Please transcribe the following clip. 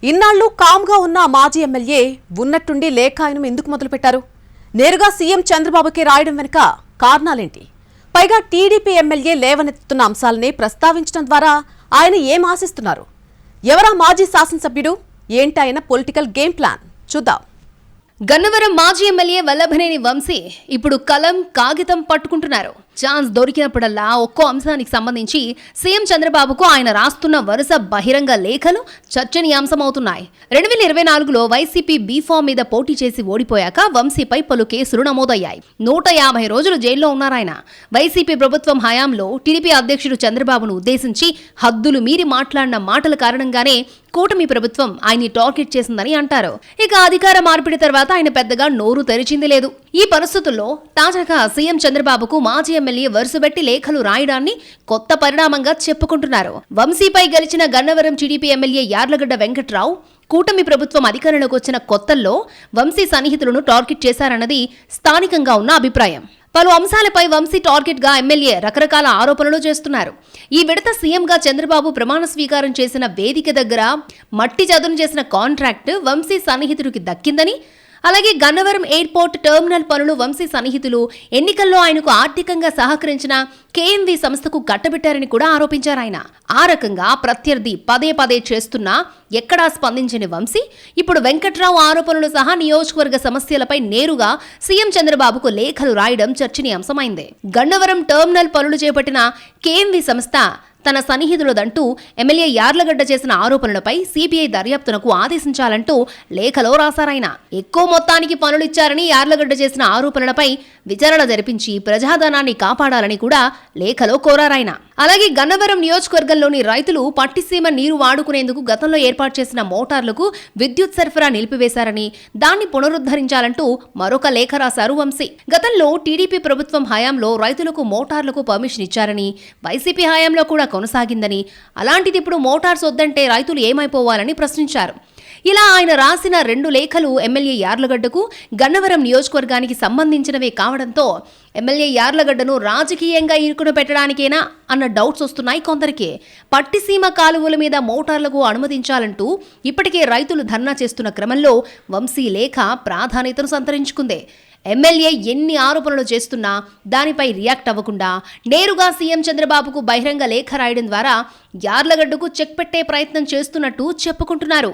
ఇన్నాళ్లు కామ్గా ఉన్న మాజీ ఎమ్మెల్యే ఉన్నట్టుండి లేఖాయనం ఎందుకు మొదలుపెట్టారు? నేరుగా సీఎం చంద్రబాబుకే రాయడం వెనుక కారణాలేంటి? పైగా టీడీపీ ఎమ్మెల్యే లేవనెత్తుతున్న అంశాలనే ప్రస్తావించడం ద్వారా ఆయన ఏం ఆశిస్తున్నారు? ఎవరా మాజీ శాసనసభ్యుడు? ఏంటి ఆయన పొలిటికల్ గేమ్ ప్లాన్? చూద్దాం. గన్నవరం మాజీ ఎమ్మెల్యే వల్లభనేని వంశీ ఇప్పుడు కలం కాగితం పట్టుకుంటున్నారు. ఛాన్స్ దొరికినప్పుడల్లా ఒక్కో అంశానికి సంబంధించి సీఎం చంద్రబాబుకు ఆయన రాస్తున్న వరుస బహిరంగ లేఖలు చర్చనీయాంశమవుతున్నాయి. 2024లో వైసీపీ బీఫామ్ మీద పోటీ చేసి ఓడిపోయాక వంశీపై పలు కేసులు నమోదయ్యాయి. 150 రోజులు జైల్లో ఉన్నారాయన. వైసీపీ ప్రభుత్వం హయాంలో టీడీపీ అధ్యక్షుడు చంద్రబాబును ఉద్దేశించి హద్దులు మీరి మాట్లాడిన మాటల కారణంగానే కూటమి ప్రభుత్వం ఆయన్ని టార్గెట్ చేసిందని అంటారు. ఇక అధికార మార్పిడి తర్వాత ఆయన పెద్దగా నోరు తెరిచింది లేదు. ఈ పరిస్థితుల్లో తాజాగా సీఎం చంద్రబాబుకు మాజీ ఎమ్మెల్యే వరుసబెట్టి లేఖలు రాయడాన్ని కొత్త పరిణామంగా చెప్పుకుంటున్నారు. వంశీపై గెలిచిన గన్నవరం టీడీపీ ఎమ్మెల్యే యార్లగడ్డ వెంకట్రావు కూటమి ప్రభుత్వం అధికారంలోకి వచ్చిన కొత్తల్లో వంశీ సన్నిహితులను టార్గెట్ చేశారన్నది స్థానికంగా ఉన్న అభిప్రాయం. పలు అంశాలపై వంశీ టార్గెట్ గా ఎమ్మెల్యే రకరకాల ఆరోపణలు చేస్తున్నారు. ఈ విడత సీఎంగా చంద్రబాబు ప్రమాణ స్వీకారం చేసిన వేదిక దగ్గర మట్టి చదును చేసిన కాంట్రాక్ట్ వంశీ సన్నిహితుడికి దక్కిందని, అలాగే గన్నవరం ఎయిర్పోర్ట్ టెర్మినల్ పనులు వంశీ సన్నిహితులు ఎన్నికల్లో ఆయనకు ఆర్థికంగా సహకరించిన కేఎంవి సంస్థకు కట్టబెట్టారని కూడా ఆరోపించారు ఆయన. ఆ రకంగా ప్రత్యర్థి పదే పదే చేస్తున్నా ఎక్కడా స్పందించని వంశీ ఇప్పుడు వెంకట్రావు ఆరోపణలు సహా నియోజకవర్గ సమస్యలపై నేరుగా సీఎం చంద్రబాబుకు లేఖలు రాయడం చర్చనీయాంశమైంది. గన్నవరం టెర్మినల్ పనులు చేపట్టిన కేఎంవి సంస్థ తన సన్నిహితులదంటూ ఎమ్మెల్యే యార్లగడ్డ చేసిన ఆరోపణలపై సిబిఐ దర్యాప్తునకు ఆదేశించాలంటూ లేఖలో రాశారాయన. ఎక్కువ మొత్తానికి పనులిచ్చారని యార్లగడ్డ చేసిన ఆరోపణలపై విచారణ జరిపించి ప్రజాధనాన్ని కాపాడాలని కూడా లేఖలో కోరారాయన. అలాగే గన్నవరం నియోజకవర్గంలోని రైతులు పట్టిసీమ నీరు వాడుకునేందుకు గతంలో ఏర్పాటు చేసిన మోటార్లకు విద్యుత్ సరఫరా నిలిపివేశారని, దాన్ని పునరుద్ధరించాలంటూ మరొక లేఖ రాశారు వంశీ. గతంలో టీడీపీ ప్రభుత్వం హయాంలో రైతులకు మోటార్లకు పర్మిషన్ ఇచ్చారని, వైసీపీ హయాంలో కూడా కొనసాగిందని, అలాంటిది ఇప్పుడు మోటార్స్ వద్దంటే రైతులు ఏమైపోవాలని ప్రశ్నించారు. ఇలా ఆయన రాసిన 2 లేఖలు ఎమ్మెల్యే యార్లగడ్డకు గన్నవరం నియోజకవర్గానికి సంబంధించినవే కావడంతో ఎమ్మెల్యే యార్లగడ్డను రాజకీయంగా ఇరుకున పెట్టడానికేనా అన్న డౌట్స్ వస్తున్నాయి కొందరికి. పట్టిసీమ కాలువల మీద మోటార్లకు అనుమతించాలంటూ ఇప్పటికే రైతులు ధర్నా చేస్తున్న క్రమంలో వంశీ లేఖ ప్రాధాన్యతను సంతరించుకుంది. ఎమ్మెల్యే ఎన్ని ఆరోపణలు చేస్తున్నా దానిపై రియాక్ట్ అవ్వకుండా నేరుగా సీఎం చంద్రబాబుకు బహిరంగ లేఖ రాయడం ద్వారా యార్లగడ్డకు చెక్ పెట్టే ప్రయత్నం చేస్తున్నట్టు చెప్పుకుంటున్నారు.